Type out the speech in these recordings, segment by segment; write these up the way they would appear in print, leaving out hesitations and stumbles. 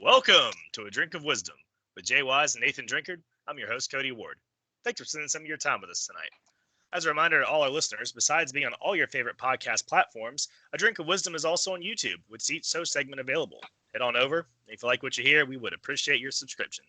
Welcome to A Drink of Wisdom with Jay Wise and Nathan Drinkard. I'm your host, Cody Ward. Thanks for spending some of your time with us tonight. As a reminder to all our listeners, besides being on all your favorite podcast platforms, A Drink of Wisdom is also on YouTube with each show segment available. Head on over. If you like what you hear, we would appreciate your subscription.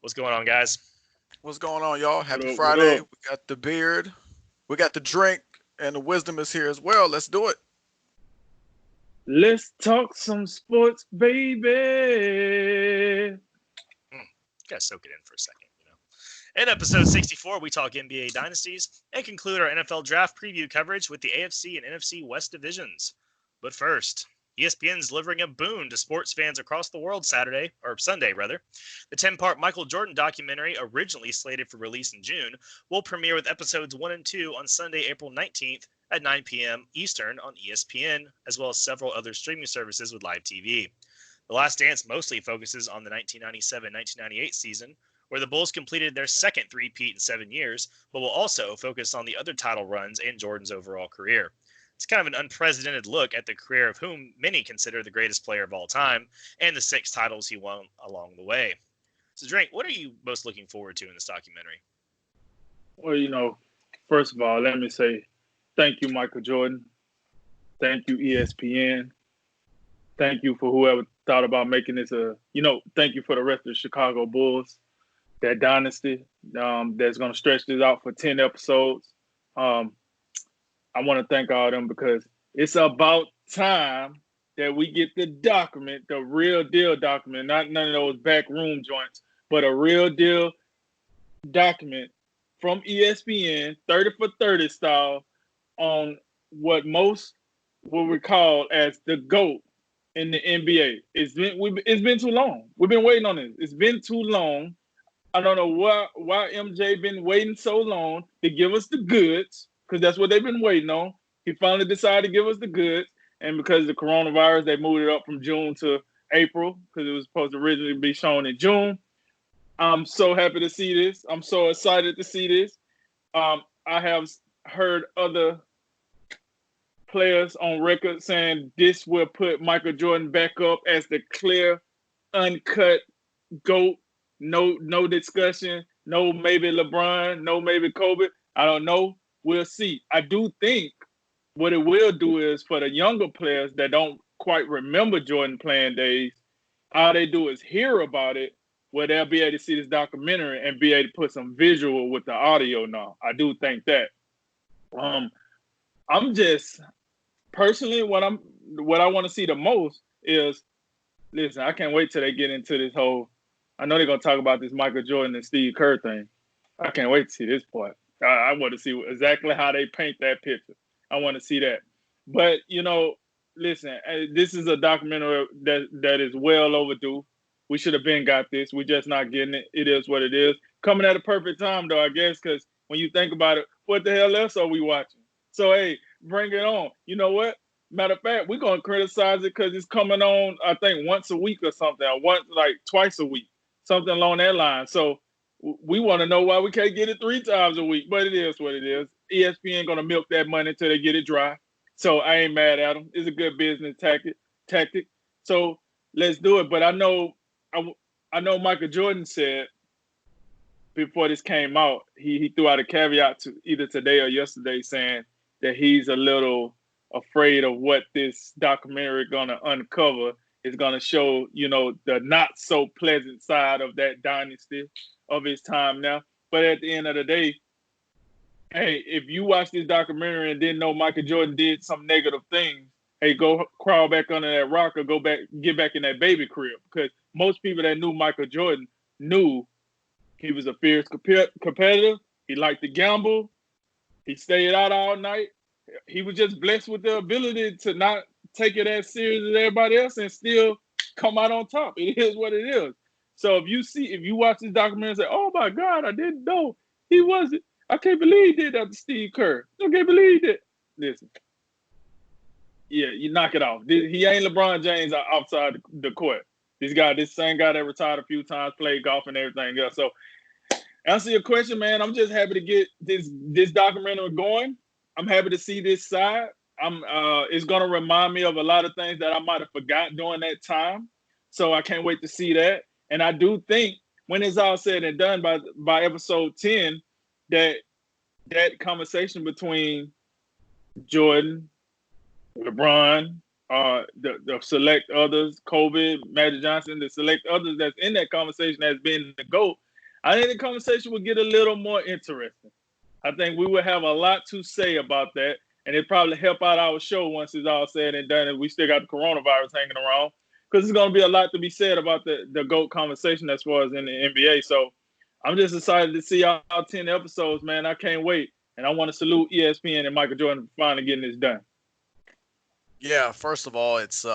What's going on, guys? What's going on, y'all? Happy What up, Friday. what up? We got the beard, we got the drink, and the wisdom is here as well. Let's do it. Let's talk some sports, baby. Gotta soak it in for a second, In episode 64, we talk NBA dynasties and conclude our NFL draft preview coverage with the AFC and NFC West divisions. But first, ESPN's delivering a boon to sports fans across the world Sunday. The 10-part Michael Jordan documentary, originally slated for release in June, will premiere with episodes 1 and 2 on Sunday, April 19th at 9 p.m. Eastern on ESPN, as well as several other streaming services with live TV. The Last Dance mostly focuses on the 1997-1998 season, where the Bulls completed their second three-peat in 7 years, but will also focus on the other title runs and Jordan's overall career. It's kind of an unprecedented look at the career of whom many consider the greatest player of all time, and the 6 titles he won along the way. So, Drink, what are you most looking forward to in this documentary? Well, first of all, let me say thank you, Michael Jordan. Thank you, ESPN. Thank you for whoever thought about making this thank you for the rest of the Chicago Bulls, that dynasty that's going to stretch this out for 10 episodes. I want to thank all of them because it's about time that we get the document, the real deal document, not none of those backroom joints, but a real deal document from ESPN, 30 for 30 style, on what most will recall as the GOAT in the NBA. It's been too long. We've been waiting on this. It's been too long. I don't know why MJ been waiting so long to give us the goods, because that's what they've been waiting on. He finally decided to give us the goods, and because of the coronavirus, they moved it up from June to April because it was supposed to originally be shown in June. I'm so happy to see this. I'm so excited to see this. I have heard other players on record saying this will put Michael Jordan back up as the clear, uncut GOAT. No discussion. No maybe LeBron. No maybe Kobe. I don't know. We'll see. I do think what it will do is for the younger players that don't quite remember Jordan playing days, all they do is hear about it, where they'll be able to see this documentary and be able to put some visual with the audio now. I do think that. I'm just personally what I want to see the most is, listen, I can't wait till they get into this whole, I know they're gonna talk about this Michael Jordan and Steve Kerr thing. I can't wait to see this part. I want to see exactly how they paint that picture. I want to see that. But listen, this is a documentary that is well overdue. We should have got this. We're just not getting it. It is what it is. Coming at a perfect time, though, I guess, because when you think about it, what the hell else are we watching? So, hey, bring it on. You know what? Matter of fact, we're going to criticize it because it's coming on, I think, once a week or something, or twice a week, something along that line. So we want to know why we can't get it 3 times a week, but it is what it is. ESPN going to milk that money until they get it dry. So I ain't mad at them. It's a good business tactic. So let's do it. But I know Michael Jordan said before this came out, he threw out a caveat to either today or yesterday saying that he's a little afraid of what this documentary going to uncover. It's going to show, the not so pleasant side of that dynasty of his time now. But at the end of the day, hey, if you watch this documentary and didn't know Michael Jordan did some negative things, hey, go crawl back under that rock or get back in that baby crib. Because most people that knew Michael Jordan knew he was a fierce competitor. He liked to gamble. He stayed out all night. He was just blessed with the ability to not take it as serious as everybody else and still come out on top. It is what it is. So if you watch this documentary and say, oh my God, I didn't know he wasn't. I can't believe he did that to Steve Kerr. I can't believe it. Listen. Yeah, you knock it off. He ain't LeBron James outside the court. This same guy that retired a few times, played golf and everything else. So answer your question, man. I'm just happy to get this documentary going. I'm happy to see this side. It's gonna remind me of a lot of things that I might have forgot during that time. So I can't wait to see that. And I do think when it's all said and done by episode 10, that conversation between Jordan, LeBron, the select others, Kobe, Magic Johnson, the select others that's in that conversation as being the GOAT, I think the conversation would get a little more interesting. I think we would have a lot to say about that, and it probably help out our show once it's all said and done, and we still got the coronavirus hanging around, because there's going to be a lot to be said about the GOAT conversation as far as in the NBA. So I'm just excited to see all 10 episodes, man. I can't wait. And I want to salute ESPN and Michael Jordan for finally getting this done. Yeah, first of all, it's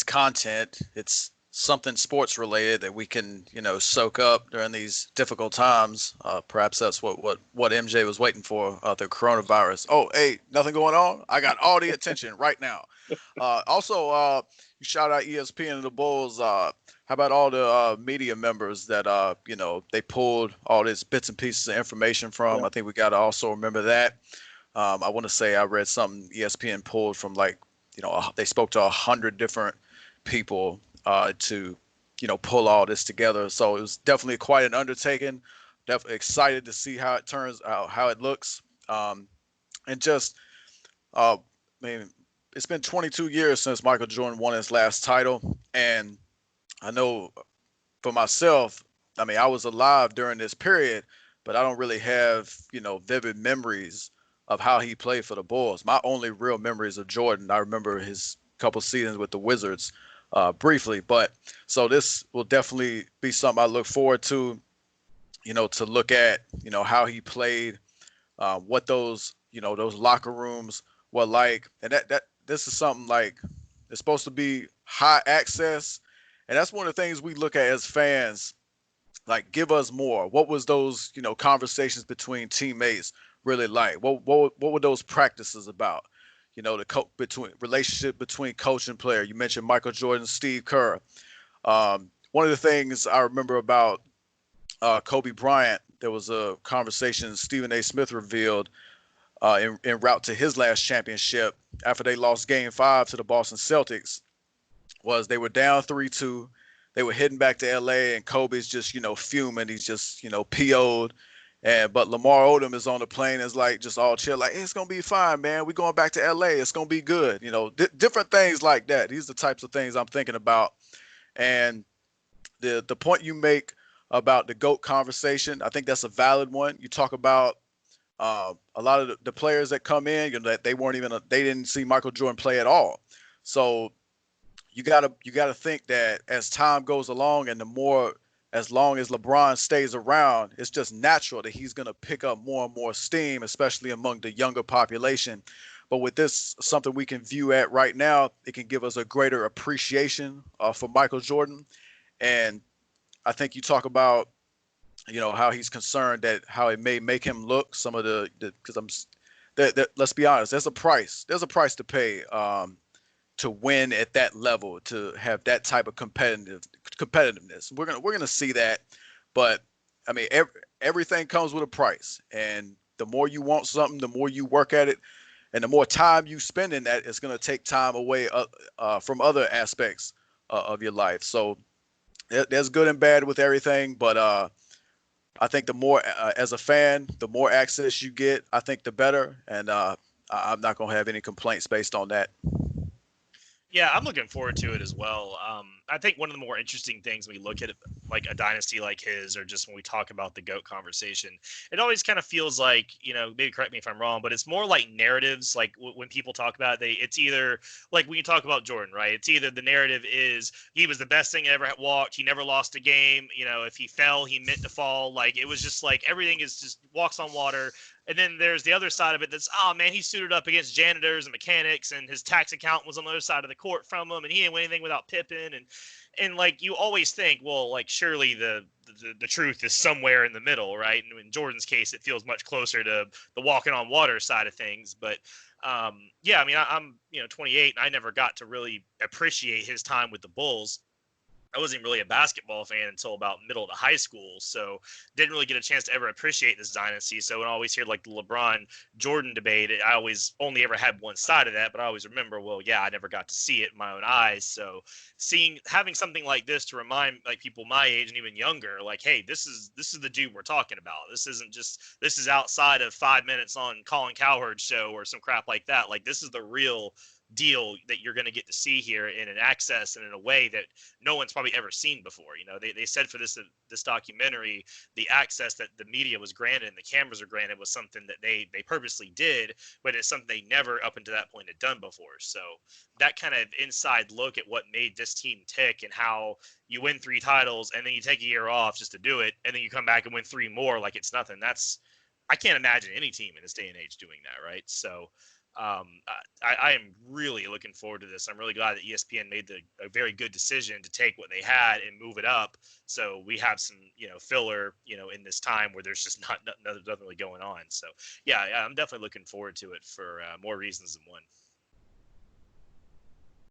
content. It's something sports related that we can, soak up during these difficult times. Perhaps that's what MJ was waiting for, the coronavirus. Oh, hey, nothing going on? I got all the attention right now. Also, you shout out ESPN and the Bulls. How about all the media members that, they pulled all these bits and pieces of information from? Yeah. I think we got to also remember that. I want to say I read something ESPN pulled from they spoke to 100 different people to, pull all this together. So it was definitely quite an undertaking. Definitely excited to see how it turns out, how it looks. And just, it's been 22 years since Michael Jordan won his last title. And I know for myself, I was alive during this period, but I don't really have, vivid memories of how he played for the Bulls. My only real memories of Jordan, I remember his couple seasons with the Wizards briefly. But so this will definitely be something I look forward to, to look at, how he played, what those locker rooms were like. And that this is something like it's supposed to be high access. And that's one of the things we look at as fans, like give us more. What was those, conversations between teammates really like? What were those practices about? The relationship between coach and player. You mentioned Michael Jordan, Steve Kerr. One of the things I remember about Kobe Bryant, there was a conversation Stephen A. Smith revealed en route to his last championship after they lost Game 5 to the Boston Celtics. Was they were down 3-2. They were heading back to LA, and Kobe's just, fuming. He's just, PO'd. But Lamar Odom is on the plane, is like just all chill, like, hey, it's gonna be fine, man. We're going back to LA. It's gonna be good. Different things like that. These are the types of things I'm thinking about. And the point you make about the GOAT conversation, I think that's a valid one. You talk about a lot of the players that come in, that they didn't see Michael Jordan play at all. So you gotta think that as time goes along, and as long as LeBron stays around, it's just natural that he's gonna pick up more and more steam, especially among the younger population. But with this, something we can view at right now, it can give us a greater appreciation for Michael Jordan. And I think you talk about, how he's concerned that how it may make him look. Some of because let's be honest, there's a price to pay. To win at that level, to have that type of competitiveness. We're gonna see that, but everything comes with a price, and the more you want something, the more you work at it, and the more time you spend in that, it's gonna take time away from other aspects of your life. So there's good and bad with everything, but I think the more as a fan, the more access you get, I think the better, and I'm not gonna have any complaints based on that. Yeah, I'm looking forward to it as well. I think one of the more interesting things when we look at like a dynasty like his, or just when we talk about the GOAT conversation, it always kind of feels like, maybe correct me if I'm wrong, but it's more like narratives. Like when people talk about it, it's either like when you talk about Jordan, right? It's either the narrative is he was the best thing ever walked. He never lost a game. If he fell, he meant to fall. Like it was just like everything is just walks on water. And then there's the other side of it that's, oh, man, he suited up against janitors and mechanics, and his tax accountant was on the other side of the court from him, and he didn't win anything without Pippen. And like, you always think, well, like, surely the truth is somewhere in the middle, right? And in Jordan's case, it feels much closer to the walking on water side of things. But, yeah, I'm 28, and I never got to really appreciate his time with the Bulls. I wasn't really a basketball fan until about middle to high school, so didn't really get a chance to ever appreciate this dynasty. So when I always hear like the LeBron Jordan debate, I always only ever had one side of that, but I always remember, well, yeah, I never got to see it in my own eyes. So having something like this to remind like people my age and even younger, like, hey, this is the dude we're talking about. This is outside of 5 minutes on Colin Cowherd's show or some crap like that. Like, this is the real deal that you're going to get to see here in an access and in a way that no one's probably ever seen before. They said for this documentary, the access that the media was granted and the cameras were granted was something that they purposely did, but it's something they never up until that point had done before. So that kind of inside look at what made this team tick and how you win 3 titles and then you take a year off just to do it, and then you come back and win 3 more like it's nothing. I can't imagine any team in this day and age doing that, right? So I am really looking forward to this. I'm really glad that ESPN made a very good decision to take what they had and move it up. So we have some, filler, in this time where there's just nothing really going on. So yeah, I'm definitely looking forward to it for more reasons than one.